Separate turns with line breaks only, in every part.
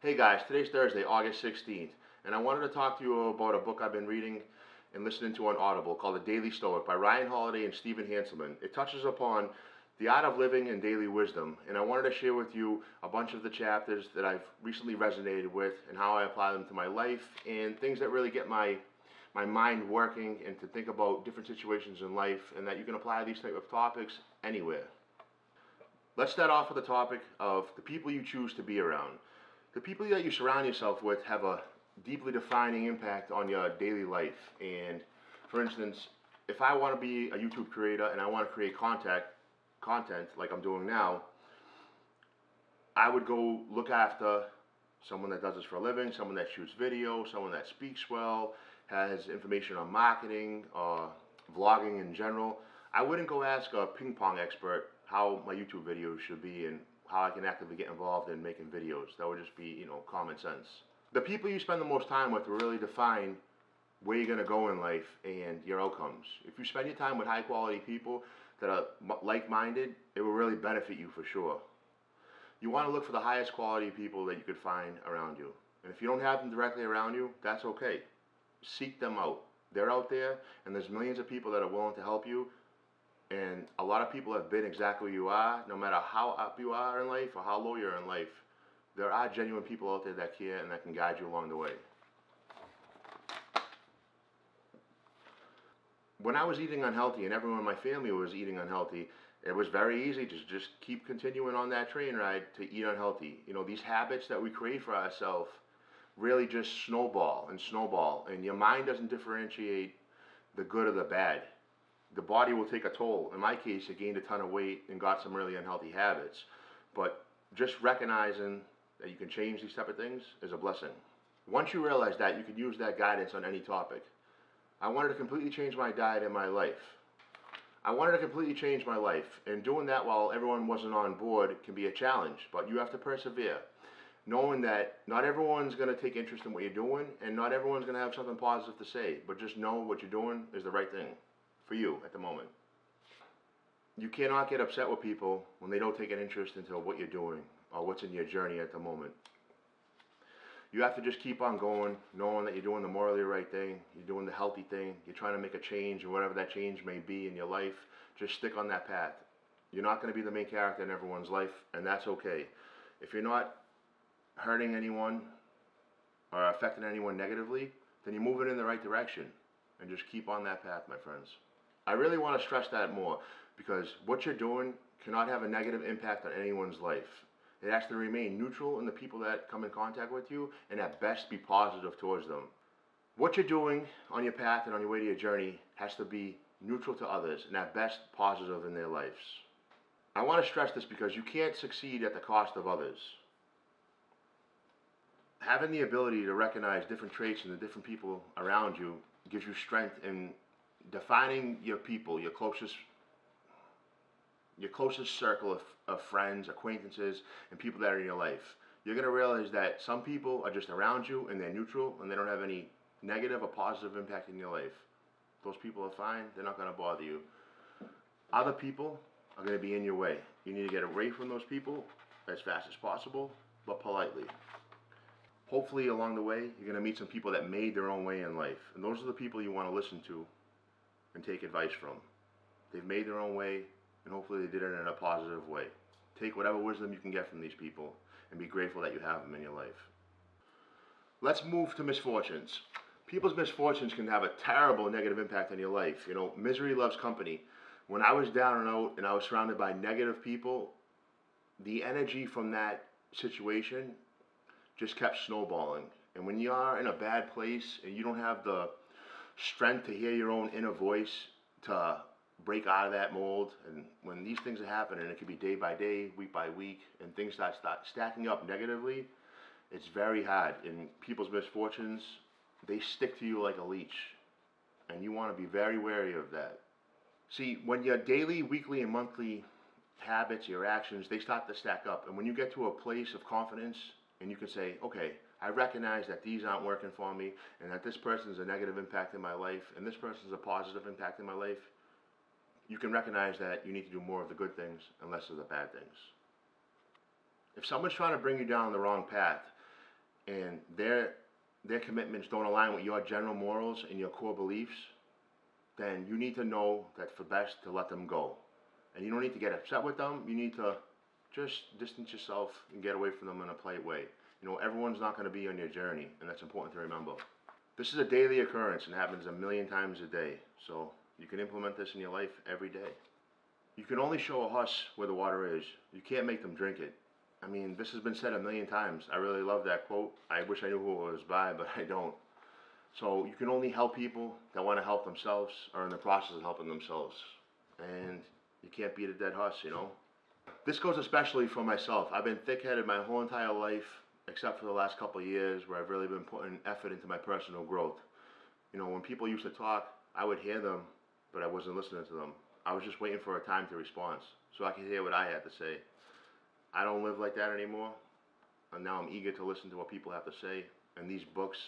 Hey guys, today's Thursday, August 16th, and I wanted to talk to you about a book I've been reading and listening to on Audible called The Daily Stoic by Ryan Holiday and Stephen Hanselman. It touches upon the art of living and daily wisdom, and I wanted to share with you a bunch of the chapters that I've recently resonated with and how I apply them to my life and things that really get my mind working and to think about different situations in life, and that you can apply these type of topics anywhere. Let's start off with the topic of the people you choose to be around. The people that you surround yourself with have a deeply defining impact on your daily life. And for instance, if I want to be a YouTube creator and I want to create content like I'm doing now, I would go look after someone that does this for a living, someone that shoots video, someone that speaks well, has information on marketing, vlogging in general. I wouldn't go ask a ping pong expert how my YouTube videos should be and how I can actively get involved in making videos. That would just be, common sense. The people you spend the most time with will really define where you're going to go in life and your outcomes. If you spend your time with high quality people that are like-minded, it will really benefit you for sure. You want to look for the highest quality people that you could find around you. And if you don't have them directly around you, that's okay. Seek them out. They're out there, and there's millions of people that are willing to help you. And a lot of people have been exactly where you are, no matter how up you are in life or how low you're in life. There are genuine people out there that care and that can guide you along the way. When I was eating unhealthy and everyone in my family was eating unhealthy, it was very easy to just keep continuing on that train ride to eat unhealthy. These habits that we create for ourselves really just snowball, and your mind doesn't differentiate the good or the bad. The body will take a toll. In my case, I gained a ton of weight and got some really unhealthy habits. But just recognizing that you can change these type of things is a blessing. Once you realize that, you can use that guidance on any topic. I wanted to completely change my diet and my life. And doing that while everyone wasn't on board can be a challenge, but you have to persevere, knowing that not everyone's going to take interest in what you're doing, and not everyone's going to have something positive to say, but just know what you're doing is the right thing for you at the moment. You cannot get upset with people when they don't take an interest into what you're doing or what's in your journey at the moment. You have to just keep on going, knowing that you're doing the morally right thing, you're doing the healthy thing, you're trying to make a change, and whatever that change may be in your life, just stick on that path. You're not going to be the main character in everyone's life, and that's okay. If you're not hurting anyone or affecting anyone negatively, then you're moving in the right direction, and just keep on that path, my friends. I really want to stress that more, because what you're doing cannot have a negative impact on anyone's life. It has to remain neutral in the people that come in contact with you, and at best be positive towards them. What you're doing on your path and on your way to your journey has to be neutral to others, and at best positive in their lives. I want to stress this because you can't succeed at the cost of others. Having the ability to recognize different traits in the different people around you gives you strength in defining your people, your closest circle of friends, acquaintances, and people that are in your life. You're going to realize that some people are just around you and they're neutral and they don't have any negative or positive impact in your life. Those people are fine. They're not going to bother you. Other people are going to be in your way. You need to get away from those people as fast as possible, but politely. Hopefully along the way, you're going to meet some people that made their own way in life. And those are the people you want to listen to and take advice from. They've made their own way, and hopefully they did it in a positive way. Take whatever wisdom you can get from these people and be grateful that you have them in your life. Let's move to misfortunes. People's misfortunes can have a terrible negative impact on your life. Misery loves company. When I was down and out and I was surrounded by negative people, the energy from that situation just kept snowballing. And when you are in a bad place and you don't have the strength to hear your own inner voice to break out of that mold, and when these things are happening, it could be day by day, week by week, and things start stacking up negatively, it's very hard. And people's misfortunes, they stick to you like a leech, and you want to be very wary of that. See, when your daily, weekly, and monthly habits, your actions, they start to stack up, and when you get to a place of confidence and you can say, okay, I recognize that these aren't working for me, and that this person's a negative impact in my life, and this person's a positive impact in my life, you can recognize that you need to do more of the good things and less of the bad things. If someone's trying to bring you down the wrong path, and their commitments don't align with your general morals and your core beliefs, then you need to know that for best to let them go. And you don't need to get upset with them. You need to just distance yourself and get away from them in a polite way. You know, everyone's not going to be on your journey, and that's important to remember. This is a daily occurrence and happens a million times a day. So you can implement this in your life every day. You can only show a horse where the water is. You can't make them drink it. I mean, this has been said a million times. I really love that quote. I wish I knew who it was by, but I don't. So you can only help people that want to help themselves or in the process of helping themselves. And you can't beat a dead horse, you know. This goes especially for myself. I've been thick-headed my whole entire life, except for the last couple of years where I've really been putting effort into my personal growth. You know, when people used to talk, I would hear them, but I wasn't listening to them. I was just waiting for a time to respond so I could hear what I had to say. I don't live like that anymore, and now I'm eager to listen to what people have to say, and these books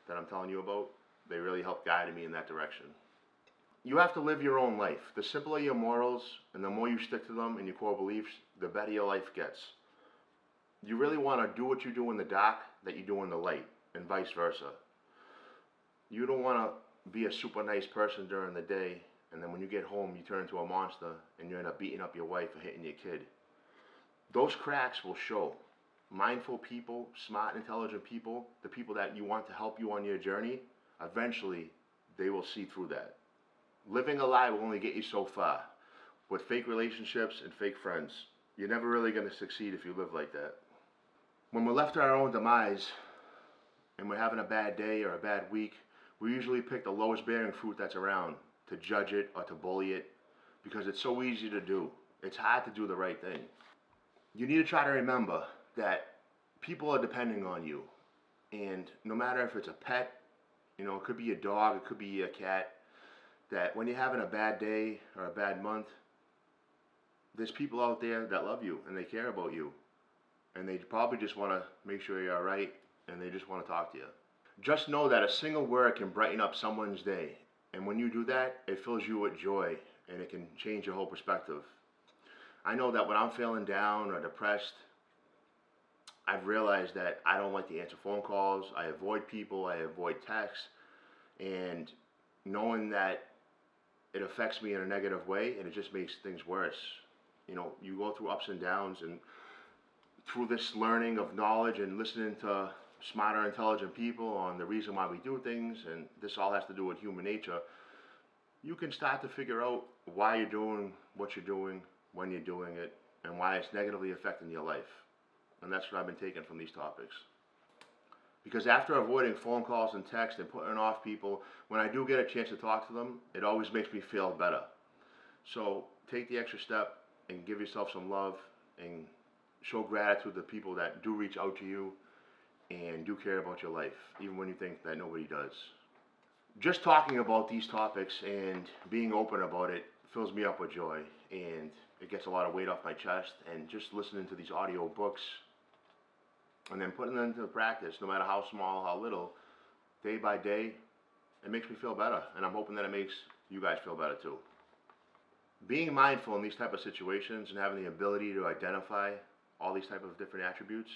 that I'm telling you about, they really help guide me in that direction. You have to live your own life. The simpler your morals and the more you stick to them and your core beliefs, the better your life gets. You really want to do what you do in the dark that you do in the light, and vice versa. You don't want to be a super nice person during the day, and then when you get home you turn into a monster and you end up beating up your wife or hitting your kid. Those cracks will show. Mindful people, smart, intelligent people, the people that you want to help you on your journey, eventually they will see through that. Living a lie will only get you so far. With fake relationships and fake friends, you're never really going to succeed if you live like that. When we're left to our own demise and we're having a bad day or a bad week, we usually pick the lowest bearing fruit that's around to judge it or to bully it because it's so easy to do. It's hard to do the right thing. You need to try to remember that people are depending on you, and no matter if it's a pet, you know, it could be a dog, it could be a cat, that when you're having a bad day or a bad month, there's people out there that love you and they care about you, and they probably just want to make sure you're all right, and they just want to talk to you. Just know that a single word can brighten up someone's day, and when you do that, it fills you with joy and it can change your whole perspective. I know that when I'm feeling down or depressed, I've realized that I don't like to answer phone calls. I avoid people, I avoid texts, and knowing that it affects me in a negative way and it just makes things worse. You know, you go through ups and downs, and through this learning of knowledge and listening to smarter, intelligent people on the reason why we do things, and this all has to do with human nature, you can start to figure out why you're doing what you're doing, when you're doing it, and why it's negatively affecting your life. And that's what I've been taking from these topics. Because after avoiding phone calls and text and putting off people, when I do get a chance to talk to them, it always makes me feel better. So take the extra step and give yourself some love and show gratitude to people that do reach out to you and do care about your life, even when you think that nobody does. Just talking about these topics and being open about it fills me up with joy, and it gets a lot of weight off my chest. And just listening to these audio books and then putting them into practice, no matter how small, how little, day by day, it makes me feel better, and I'm hoping that it makes you guys feel better too. Being mindful in these type of situations and having the ability to identify all these type of different attributes,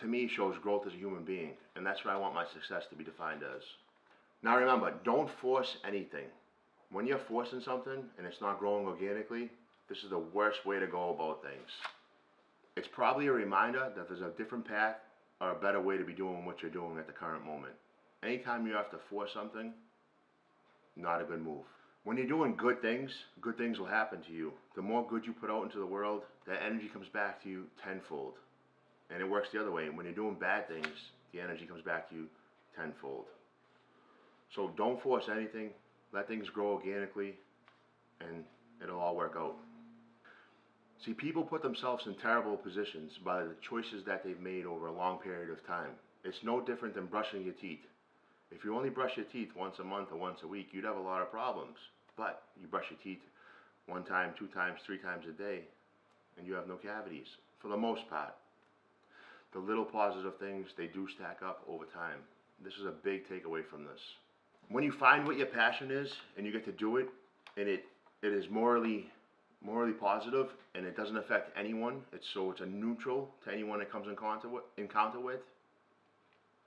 to me, shows growth as a human being, and that's what I want my success to be defined as. Now remember, don't force anything. When you're forcing something and it's not growing organically, this is the worst way to go about things. It's probably a reminder that there's a different path or a better way to be doing what you're doing at the current moment. Anytime you have to force something, not a good move. When you're doing good things will happen to you. The more good you put out into the world, that energy comes back to you tenfold. And it works the other way. And when you're doing bad things, the energy comes back to you tenfold. So don't force anything. Let things grow organically, and it'll all work out. See, people put themselves in terrible positions by the choices that they've made over a long period of time. It's no different than brushing your teeth. If you only brush your teeth once a month or once a week, you'd have a lot of problems. But you brush your teeth 1 time, 2 times, 3 times a day, and you have no cavities, for the most part. The little positive things, they do stack up over time. This is a big takeaway from this. When you find what your passion is and you get to do it, and it is morally morally positive, and it doesn't affect anyone. It's a neutral to anyone it comes in encounter with,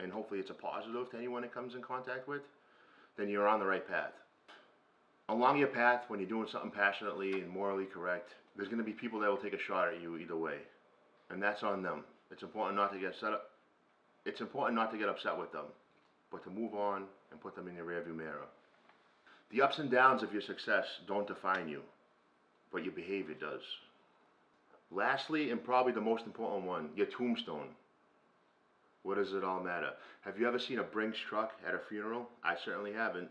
and hopefully it's a positive to anyone it comes in contact with, then you're on the right path. Along your path, when you're doing something passionately and morally correct, there's going to be people that will take a shot at you either way, and that's on them. It's important not to get upset with them, but to move on and put them in your rearview mirror. The ups and downs of your success don't define you, but your behavior does. Lastly, and probably the most important one, your tombstone. What does it all matter? Have you ever seen a Brinks truck at a funeral? I certainly haven't.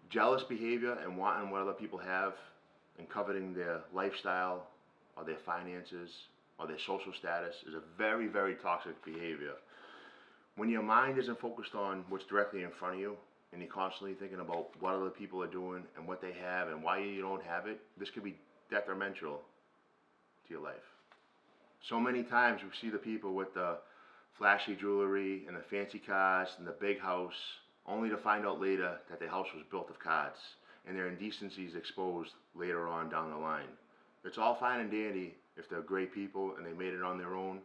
Jealous behavior and wanting what other people have and coveting their lifestyle or their finances or their social status is a very, very toxic behavior. When your mind isn't focused on what's directly in front of you and you're constantly thinking about what other people are doing and what they have and why you don't have it, this could be detrimental to your life. So many times we see the people with the flashy jewelry and the fancy cars and the big house, only to find out later that their house was built of cards and their indecencies exposed later on down the line. It's all fine and dandy if they're great people and they made it on their own,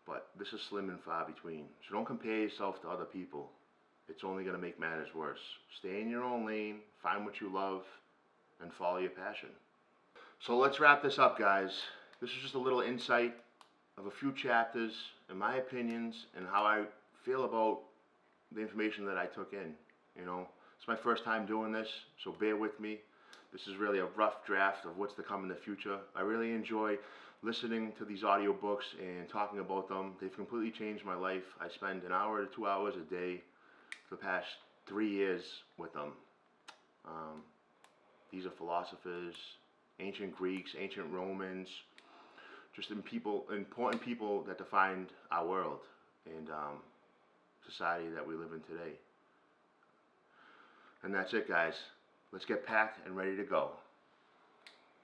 but this is slim and far between. So don't compare yourself to other people. It's only going to make matters worse. Stay in your own lane, find what you love, and follow your passion. So let's wrap this up, guys. This is just a little insight of a few chapters and my opinions and how I feel about the information that I took in. It's my first time doing this, so bear with me. This is really a rough draft of what's to come in the future. I really enjoy listening to these audiobooks and talking about them. They've completely changed my life. I spend an hour to 2 hours a day for the past 3 years with them. These are philosophers, ancient Greeks, ancient Romans, just important people that defined our world and society that we live in today. And that's it, guys. Let's get packed and ready to go.